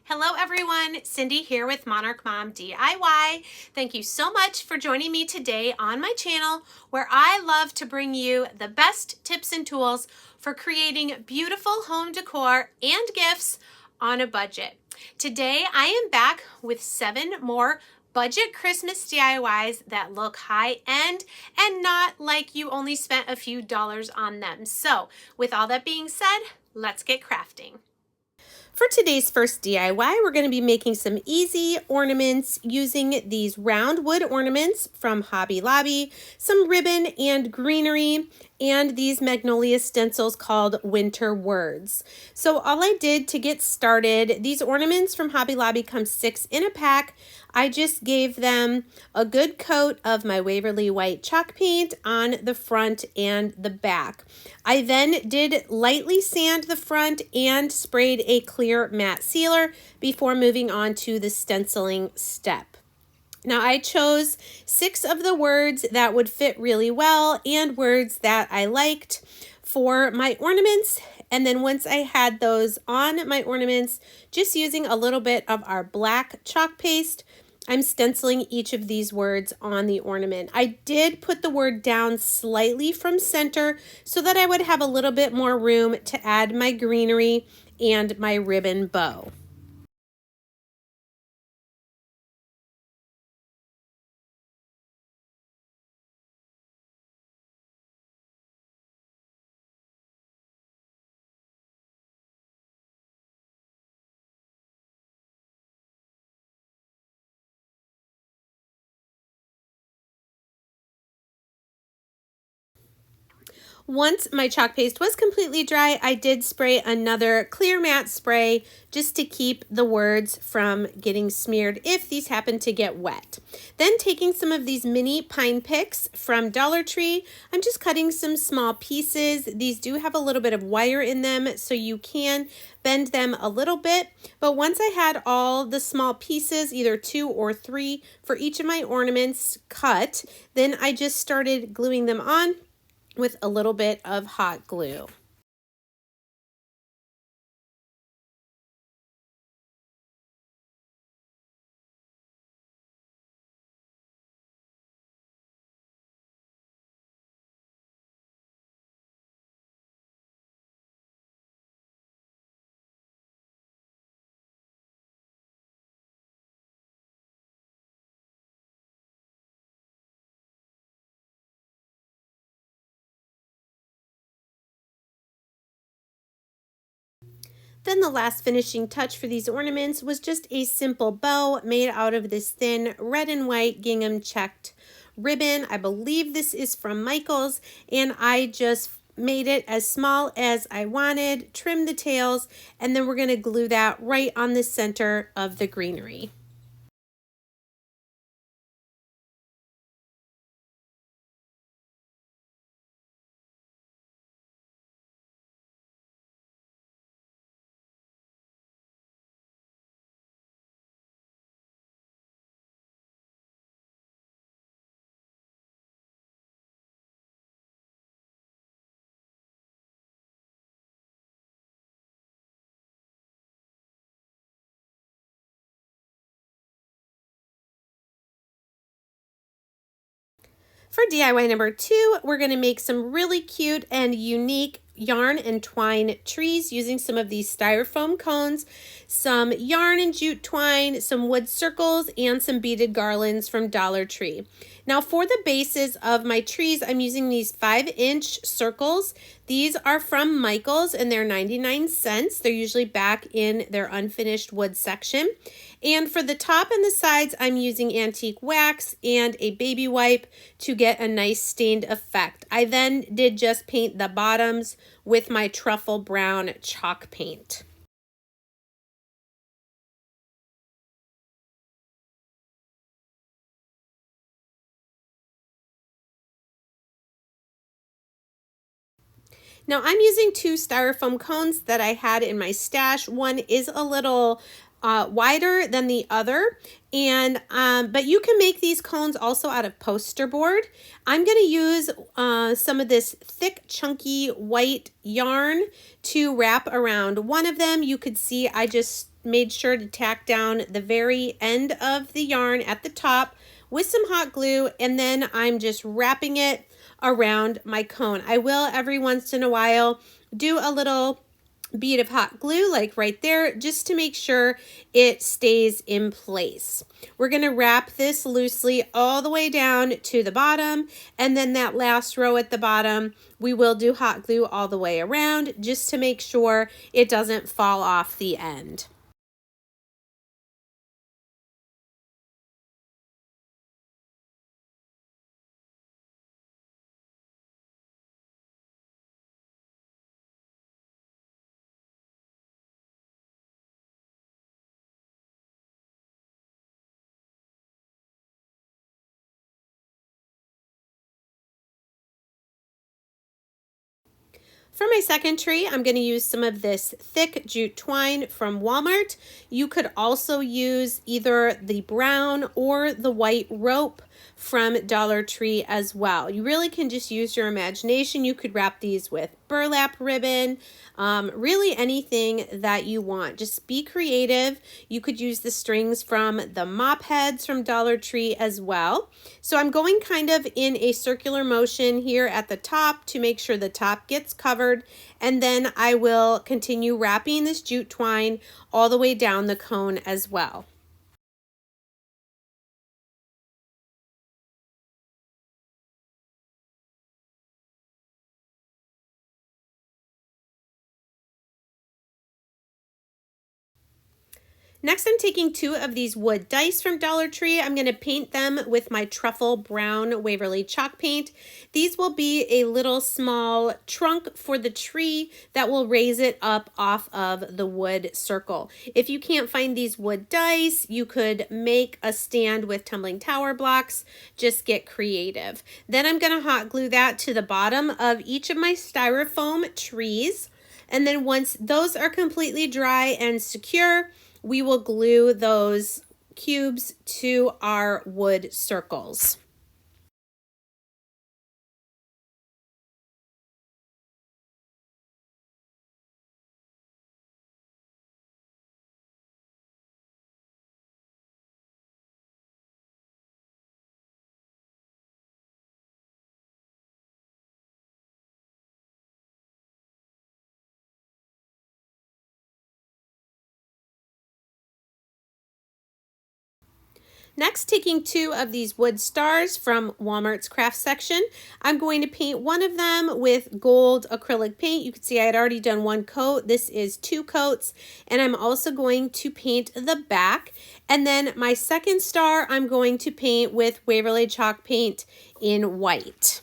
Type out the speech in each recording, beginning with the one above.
Hello everyone, Cindy here with Monarch Mom DIY. Thank you so much for joining me today on my channel where I love to bring you the best tips and tools for creating beautiful home decor and gifts on a budget. Today I am back with 7 more budget Christmas DIYs that look high-end and not like you only spent a few dollars on them. So with all that being said, let's get crafting. For today's first DIY, we're going to be making some easy ornaments using these round wood ornaments from Hobby Lobby, some ribbon and greenery, and these Magnolia stencils called Winter Words. So all I did to get started, these ornaments from Hobby Lobby come 6 in a pack. I just gave them a good coat of my Waverly white chalk paint on the front and the back. I then did lightly sand the front and sprayed a clear matte sealer before moving on to the stenciling step. Now I chose 6 of the words that would fit really well and words that I liked for my ornaments. And then once I had those on my ornaments, just using a little bit of our black chalk paste, I'm stenciling each of these words on the ornament. I did put the word down slightly from center so that I would have a little bit more room to add my greenery and my ribbon bow. Once my chalk paste was completely dry, I did spray another clear matte spray just to keep the words from getting smeared if these happen to get wet. Then taking some of these mini pine picks from Dollar Tree, I'm just cutting some small pieces. These do have a little bit of wire in them, so you can bend them a little bit. But once I had all the small pieces, either 2 or 3 for each of my ornaments cut, then I just started gluing them on with a little bit of hot glue. Then the last finishing touch for these ornaments was just a simple bow made out of this thin red and white gingham checked ribbon. I believe this is from Michael's, and I just made it as small as I wanted, trimmed the tails, and then we're going to glue that right on the center of the greenery. For DIY number 2, we're going to make some really cute and unique yarn and twine trees using some of these styrofoam cones, some yarn and jute twine, some wood circles, and some beaded garlands from Dollar Tree. Now for the bases of my trees, I'm using these 5-inch circles. These are from Michael's and they're 99 cents. They're usually back in their unfinished wood section. And for the top and the sides, I'm using antique wax and a baby wipe to get a nice stained effect. I then did just paint the bottoms with my truffle brown chalk paint. Now I'm using 2 styrofoam cones that I had in my stash. One is a little wider than the other, and but you can make these cones also out of poster board. I'm going to use some of this thick chunky white yarn to wrap around one of them. You could see I just made sure to tack down the very end of the yarn at the top with some hot glue, and then I'm just wrapping it around my cone. I will every once in a while do a little bead of hot glue like right there just to make sure it stays in place. We're going to wrap this loosely all the way down to the bottom, and then that last row at the bottom we will do hot glue all the way around just to make sure it doesn't fall off the end. For my second tree, I'm going to use some of this thick jute twine from Walmart. You could also use either the brown or the white rope from Dollar Tree as well. You really can just use your imagination. You could wrap these with burlap ribbon, really anything that you want. Just be creative. You could use the strings from the mop heads from Dollar Tree as well. So I'm going kind of in a circular motion here at the top to make sure the top gets covered, and then I will continue wrapping this jute twine all the way down the cone as well. Next, I'm taking 2 of these wood dice from Dollar Tree. I'm going to paint them with my truffle brown Waverly chalk paint. These will be a little small trunk for the tree that will raise it up off of the wood circle. If you can't find these wood dice, you could make a stand with tumbling tower blocks. Just get creative. Then I'm going to hot glue that to the bottom of each of my styrofoam trees. And then once those are completely dry and secure, we will glue those cubes to our wood circles. Next, taking 2 of these wood stars from Walmart's craft section, I'm going to paint one of them with gold acrylic paint. You can see I had already done 1 coat. This is 2 coats, and I'm also going to paint the back. And then my second star, I'm going to paint with Waverly chalk paint in white.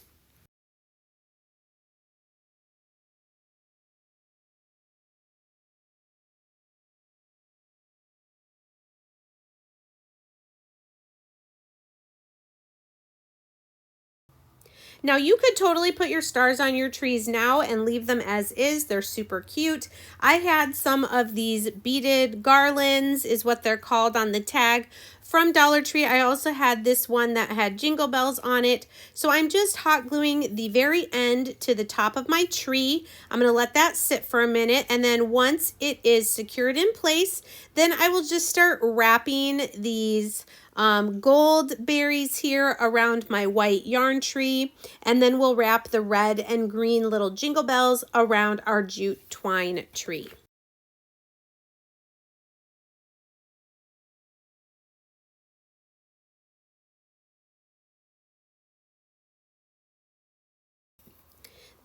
Now you could totally put your stars on your trees now and leave them as is. They're super cute. I had some of these beaded garlands is what they're called on the tag from Dollar Tree. I also had this one that had jingle bells on it. So I'm just hot gluing the very end to the top of my tree. I'm going to let that sit for a minute, and then once it is secured in place, then I will just start wrapping these gold berries here around my white yarn tree, and then we'll wrap the red and green little jingle bells around our jute twine tree.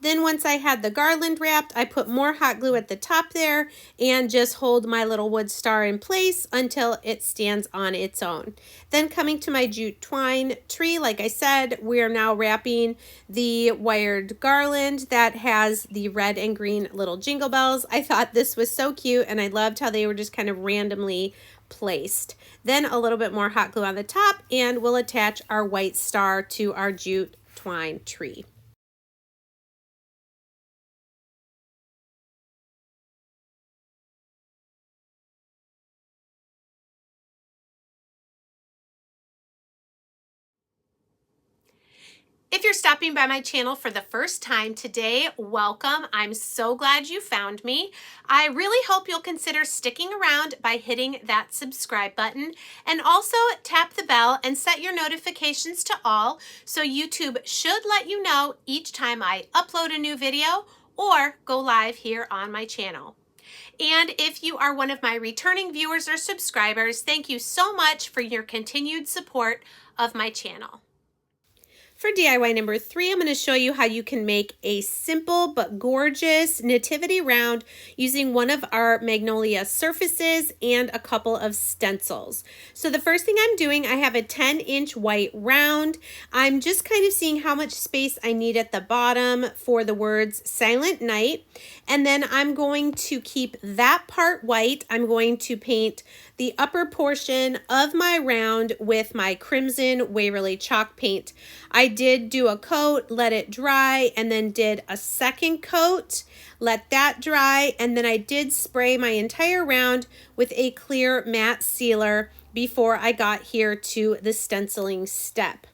Then once I had the garland wrapped, I put more hot glue at the top there and just hold my little wood star in place until it stands on its own. Then coming to my jute twine tree, like I said, we are now wrapping the wired garland that has the red and green little jingle bells. I thought this was so cute, and I loved how they were just kind of randomly placed. Then a little bit more hot glue on the top, and we'll attach our white star to our jute twine tree. If you're stopping by my channel for the first time today, welcome. I'm so glad you found me. I really hope you'll consider sticking around by hitting that subscribe button, and also tap the bell and set your notifications to all so YouTube should let you know each time I upload a new video or go live here on my channel. And if you are one of my returning viewers or subscribers, thank you so much for your continued support of my channel. For DIY number 3, I'm going to show you how you can make a simple but gorgeous nativity round using one of our Magnolia surfaces and a couple of stencils. So the first thing I'm doing, I have a 10-inch white round. I'm just kind of seeing how much space I need at the bottom for the words Silent Night. And then I'm going to keep that part white. I'm going to paint the upper portion of my round with my crimson Waverly chalk paint. I did do a coat, let it dry, and then did a second coat, let that dry, and then I did spray my entire round with a clear matte sealer before I got here to the stenciling step.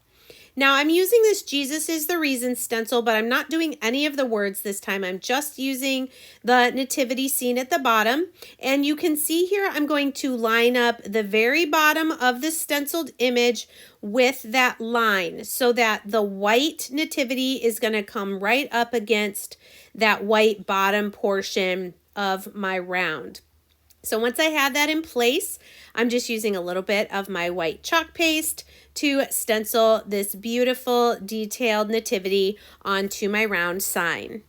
Now I'm using this Jesus is the Reason stencil, but I'm not doing any of the words this time. I'm just using the nativity scene at the bottom. And you can see here I'm going to line up the very bottom of the stenciled image with that line so that the white nativity is going to come right up against that white bottom portion of my round. So once I have that in place, I'm just using a little bit of my white chalk paste to stencil this beautiful detailed nativity onto my round sign.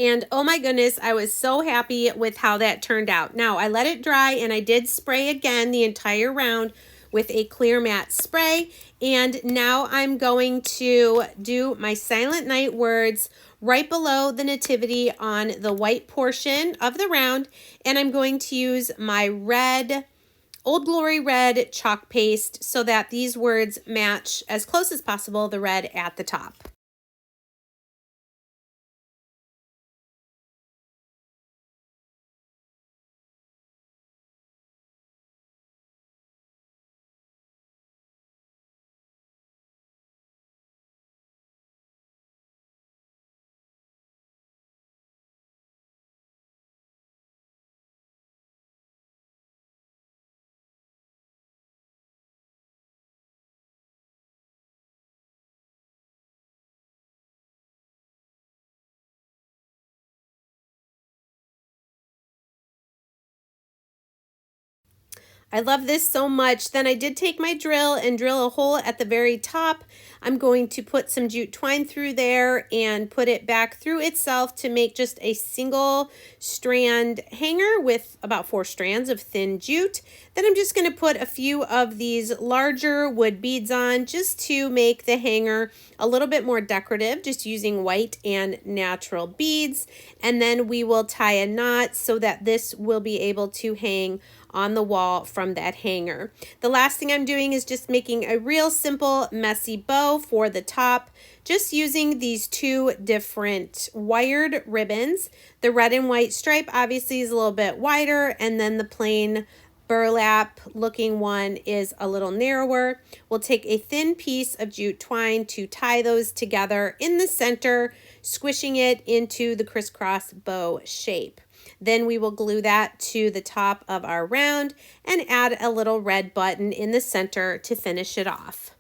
And oh my goodness, I was so happy with how that turned out. Now I let it dry and I did spray again the entire round with a clear matte spray. And now I'm going to do my Silent Night words right below the nativity on the white portion of the round. And I'm going to use my red, Old Glory red chalk paste so that these words match as close as possible the red at the top. I love this so much. Then I did take my drill and drill a hole at the very top. I'm going to put some jute twine through there and put it back through itself to make just a single strand hanger with about 4 strands of thin jute. Then I'm just going to put a few of these larger wood beads on just to make the hanger a little bit more decorative, just using white and natural beads. And then we will tie a knot so that this will be able to hang on the wall from that hanger. The last thing I'm doing is just making a real simple messy bow for the top, just using these 2 different wired ribbons. The red and white stripe obviously is a little bit wider, and then the plain burlap looking one is a little narrower. We'll take a thin piece of jute twine to tie those together in the center, squishing it into the crisscross bow shape. Then we will glue that to the top of our round and add a little red button in the center to finish it off.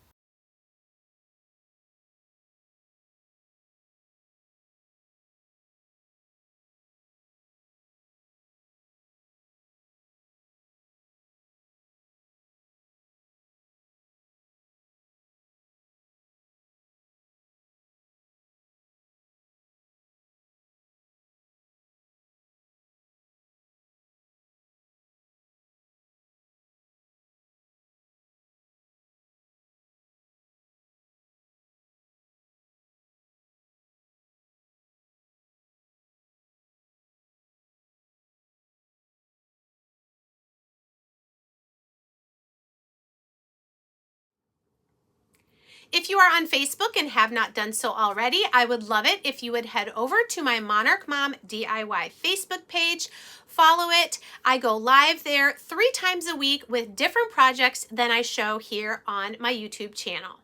If you are on Facebook and have not done so already, I would love it if you would head over to my Monarch Mom DIY Facebook page. Follow it. I go live there 3 times a week with different projects than I show here on my YouTube channel.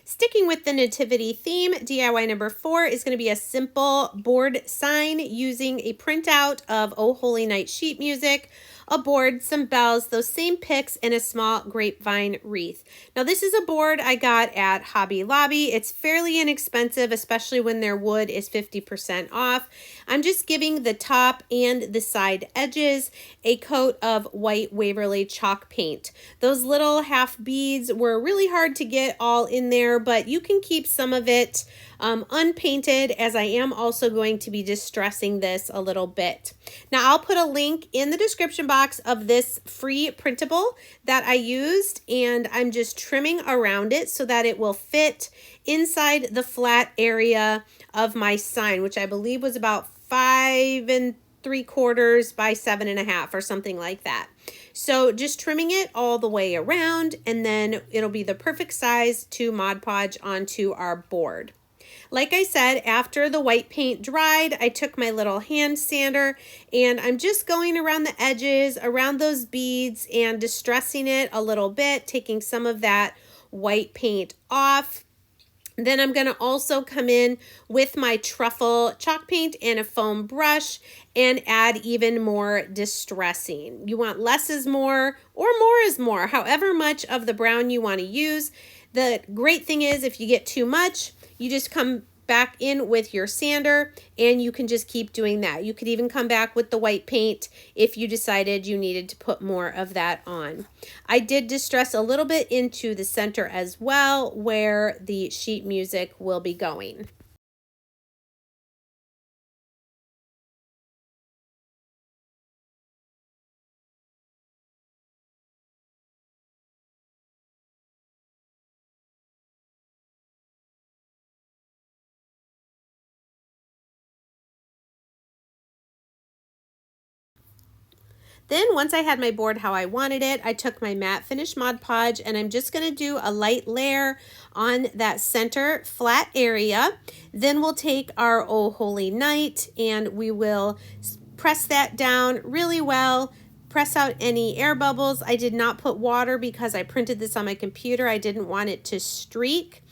Sticking with the nativity theme, DIY number 4 is going to be a simple board sign using a printout of Oh Holy Night sheet music, a board, some bells, those same picks, and a small grapevine wreath. Now this is a board I got at Hobby Lobby. It's fairly inexpensive, especially when their wood is 50% off. I'm just giving the top and the side edges a coat of white Waverly chalk paint. Those little half beads were really hard to get all in there, but you can keep some of it unpainted, as I am also going to be distressing this a little bit. Now I'll put a link in the description box of this free printable that I used, and I'm just trimming around it so that it will fit inside the flat area of my sign, which I believe was about 5 3/4 by 7.5 or something like that. So just trimming it all the way around, and then it'll be the perfect size to Mod Podge onto our board. Like I said, after the white paint dried, I took my little hand sander and I'm just going around the edges, around those beads, and distressing it a little bit, taking some of that white paint off. Then I'm going to also come in with my truffle chalk paint and a foam brush and add even more distressing. You want less is more or more is more, however much of the brown you want to use. The great thing is if you get too much, you just come back in with your sander and you can just keep doing that. You could even come back with the white paint if you decided you needed to put more of that on. I did distress a little bit into the center as well, where the sheet music will be going. Then once I had my board how I wanted it, I took my matte finish Mod Podge and I'm just going to do a light layer on that center flat area. Then we'll take our Oh Holy Night and we will press that down really well. Press out any air bubbles. I did not put water because I printed this on my computer. I didn't want it to streak.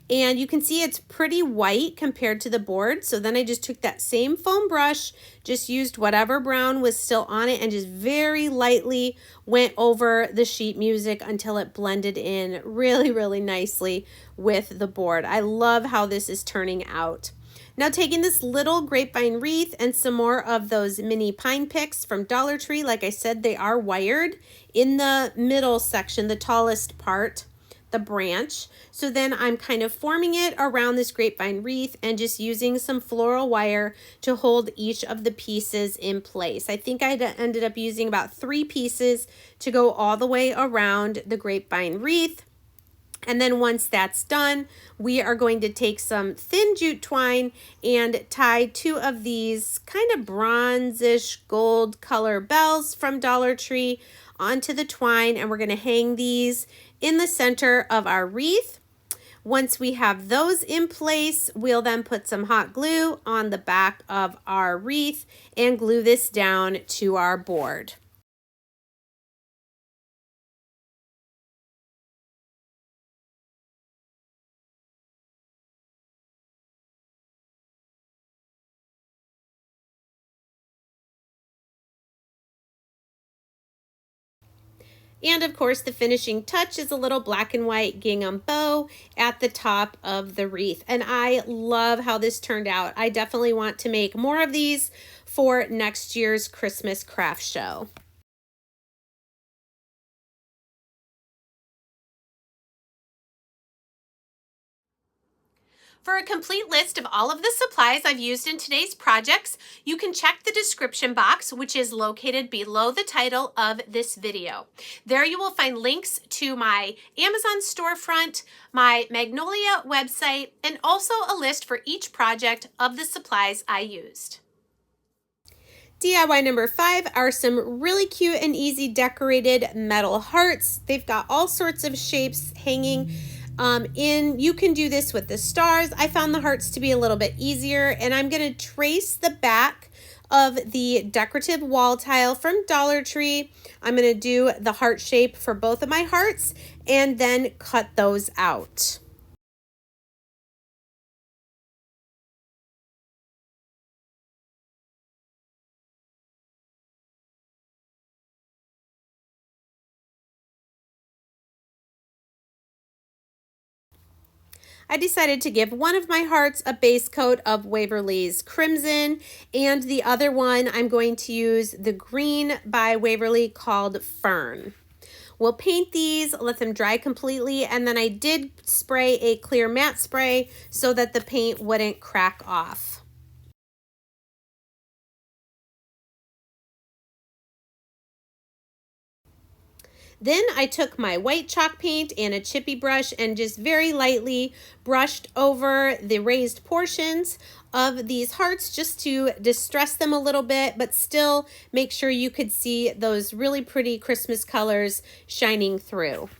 And you can see it's pretty white compared to the board. So then I just took that same foam brush, just used whatever brown was still on it, and just very lightly went over the sheet music until it blended in really, really nicely with the board. I love how this is turning out. Now taking this little grapevine wreath and some more of those mini pine picks from Dollar Tree, like I said, they are wired in the middle section, the tallest part, the branch. So then I'm kind of forming it around this grapevine wreath and just using some floral wire to hold each of the pieces in place. I think I ended up using about 3 pieces to go all the way around the grapevine wreath. And then once that's done, we are going to take some thin jute twine and tie 2 of these kind of bronzish gold color bells from Dollar Tree onto the twine, and we're going to hang these in the center of our wreath. Once we have those in place, we'll then put some hot glue on the back of our wreath and glue this down to our board. And of course, the finishing touch is a little black and white gingham bow at the top of the wreath. And I love how this turned out. I definitely want to make more of these for next year's Christmas craft show. For a complete list of all of the supplies I've used in today's projects, you can check the description box, which is located below the title of this video. There you will find links to my Amazon storefront, my Magnolia website, and also a list for each project of the supplies I used. DIY number 5 are some really cute and easy decorated metal hearts. They've got all sorts of shapes hanging You can do this with the stars. I found the hearts to be a little bit easier, and I'm going to trace the back of the decorative wall tile from Dollar Tree. I'm going to do the heart shape for both of my hearts and then cut those out. I decided to give one of my hearts a base coat of Waverly's Crimson, and the other one I'm going to use the green by Waverly called Fern. We'll paint these, let them dry completely, and then I did spray a clear matte spray so that the paint wouldn't crack off. Then I took my white chalk paint and a chippy brush and just very lightly brushed over the raised portions of these hearts just to distress them a little bit, but still make sure you could see those really pretty Christmas colors shining through.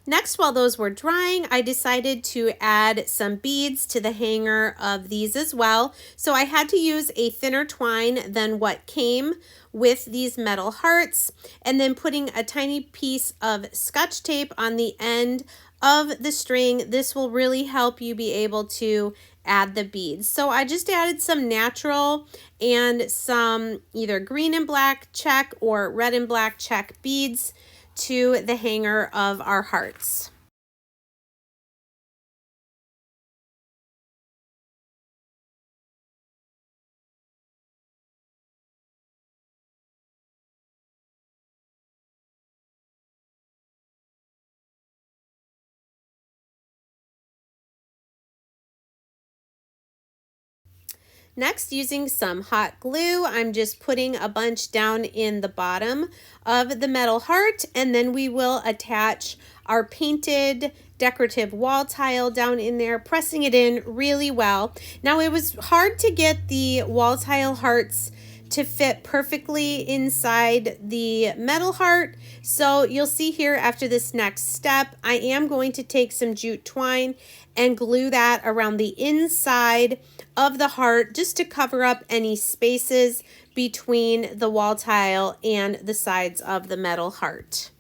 Next, while those were drying, I decided to add some beads to the hanger of these as well. So I had to use a thinner twine than what came with these metal hearts, and then putting a tiny piece of Scotch tape on the end of the string. This will really help you be able to add the beads. So I just added some natural and some either green and black check or red and black check beads to the hanger of our hearts. Next, using some hot glue, I'm just putting a bunch down in the bottom of the metal heart, and then we will attach our painted decorative wall tile down in there, pressing it in really well. Now, it was hard to get the wall tile hearts to fit perfectly inside the metal heart. So you'll see here after this next step, I am going to take some jute twine and glue that around the inside of the heart just to cover up any spaces between the wall tile and the sides of the metal heart.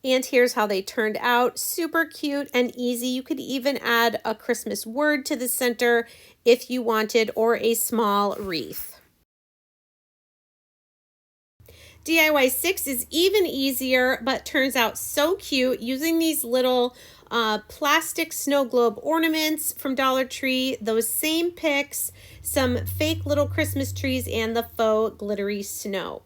And here's how they turned out. Super cute and easy. You could even add a Christmas word to the center if you wanted, or a small wreath. DIY 6 is even easier, but turns out so cute using these little plastic snow globe ornaments from Dollar Tree, those same picks, some fake little Christmas trees, and the faux glittery snow.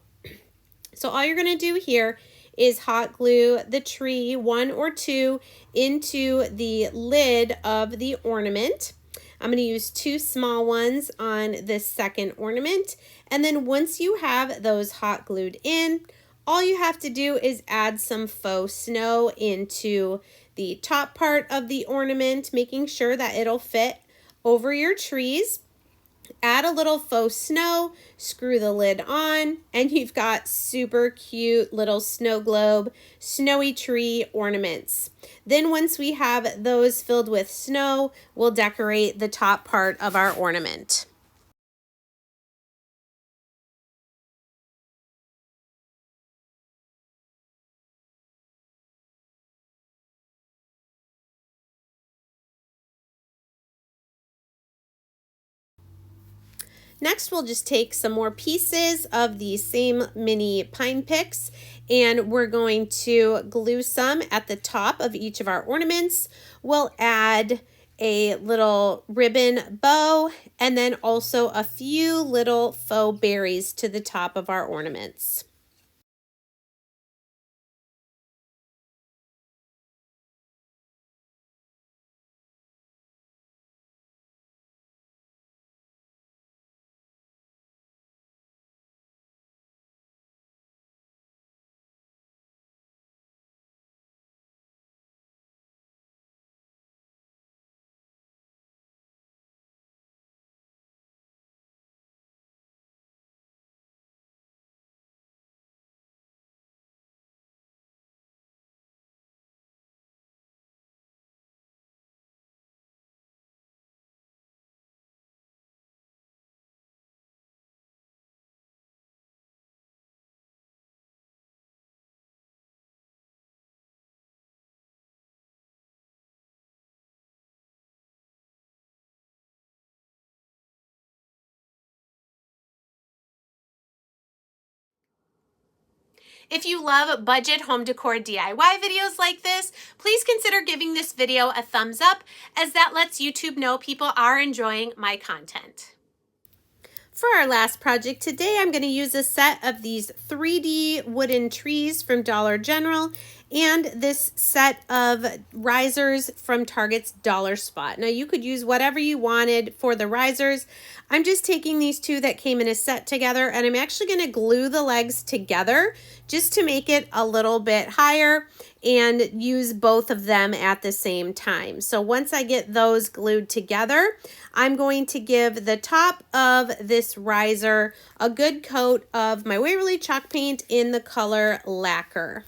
So all you're going to do here is hot glue the tree, one or two, into the lid of the ornament. I'm going to use two small ones on this second ornament. And then once you have those hot glued in, all you have to do is add some faux snow into the top part of the ornament, making sure that it'll fit over your trees. Add a little faux snow, screw the lid on, and you've got super cute little snow globe, snowy tree ornaments. Then once we have those filled with snow, we'll decorate the top part of our ornament. Next, we'll just take some more pieces of the same mini pine picks, and we're going to glue some at the top of each of our ornaments. We'll add a little ribbon bow and then also a few little faux berries to the top of our ornaments. If you love budget home decor DIY videos like this, please consider giving this video a thumbs up, as that lets YouTube know people are enjoying my content. For our last project today, I'm going to use a set of these 3D wooden trees from Dollar General and this set of risers from Target's Dollar Spot. Now, you could use whatever you wanted for the risers. I'm just taking these two that came in a set together, and I'm actually going to glue the legs together just to make it a little bit higher and use both of them at the same time. So once I get those glued together, I'm going to give the top of this riser a good coat of my Waverly chalk paint in the color Lacquer.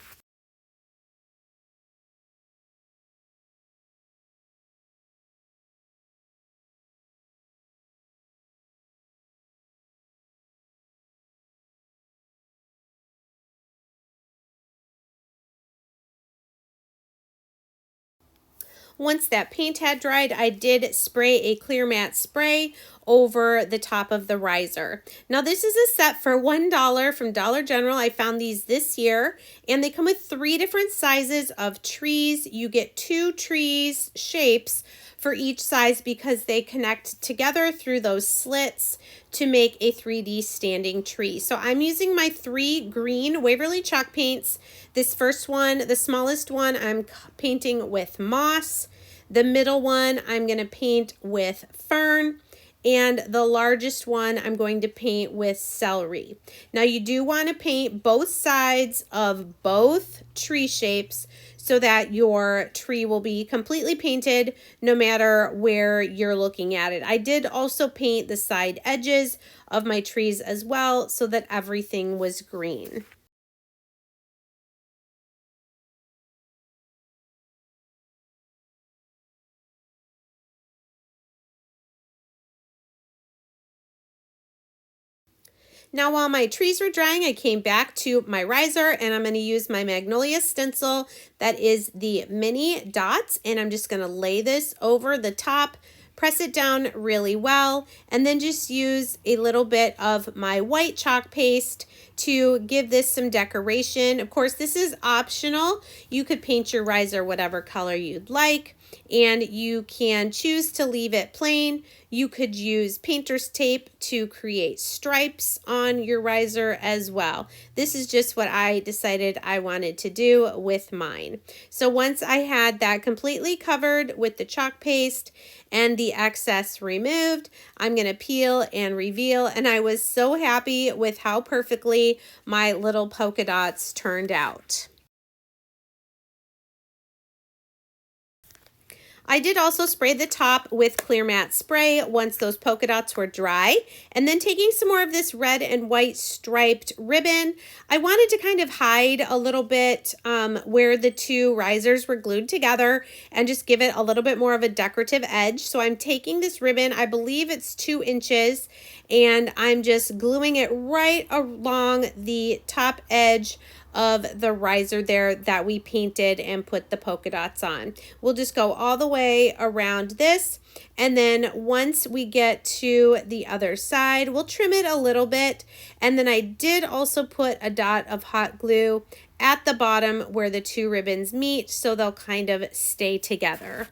Once that paint had dried, I did spray a clear matte spray over the top of the riser. Now, this is a set for $1 from Dollar General. I found these this year, and they come with 3 different sizes of trees. You get 2 trees shapes for each size because they connect together through those slits to make a 3D standing tree. So I'm using my 3 green Waverly chalk paints. This first one, the smallest one, I'm painting with moss. The middle one, I'm going to paint with fern. And the largest one, I'm going to paint with celery. Now, you do want to paint both sides of both tree shapes so that your tree will be completely painted no matter where you're looking at it. I did also paint the side edges of my trees as well so that everything was green. Now, while my trees were drying, I came back to my riser, and I'm going to use my Magnolia stencil that is the mini dots, and I'm just going to lay this over the top, press it down really well, and then just use a little bit of my white chalk paste to give this some decoration. Of course, this is optional. You could paint your riser whatever color you'd like, and you can choose to leave it plain. You could use painter's tape to create stripes on your riser as well. This is just what I decided I wanted to do with mine. So once I had that completely covered with the chalk paste and the excess removed, I'm going to peel and reveal, and I was so happy with how perfectly my little polka dots turned out. I did also spray the top with clear matte spray once those polka dots were dry, and then taking some more of this red and white striped ribbon, I wanted to kind of hide a little bit where the 2 risers were glued together and just give it a little bit more of a decorative edge. So I'm taking this ribbon, I believe it's 2 inches, and I'm just gluing it right along the top edge of the riser there that we painted and put the polka dots on. We'll just go all the way around this, And then once we get to the other side, we'll trim it a little bit. And then I did also put a dot of hot glue at the bottom where the two ribbons meet, so they'll kind of stay together.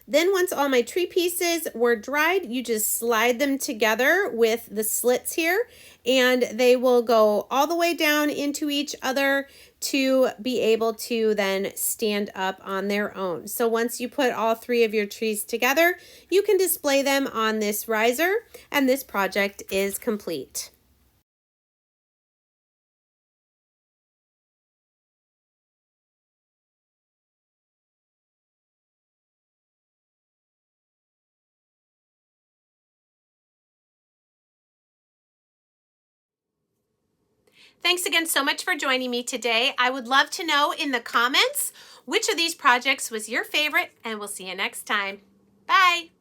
Then once all my tree pieces were dried, you just slide them together with the slits here, and they will go all the way down into each other to be able to then stand up on their own. So once you put all three of your trees together, you can display them on this riser, and this project is complete. Thanks again so much for joining me today. I would love to know in the comments which of these projects was your favorite, and we'll see you next time. Bye.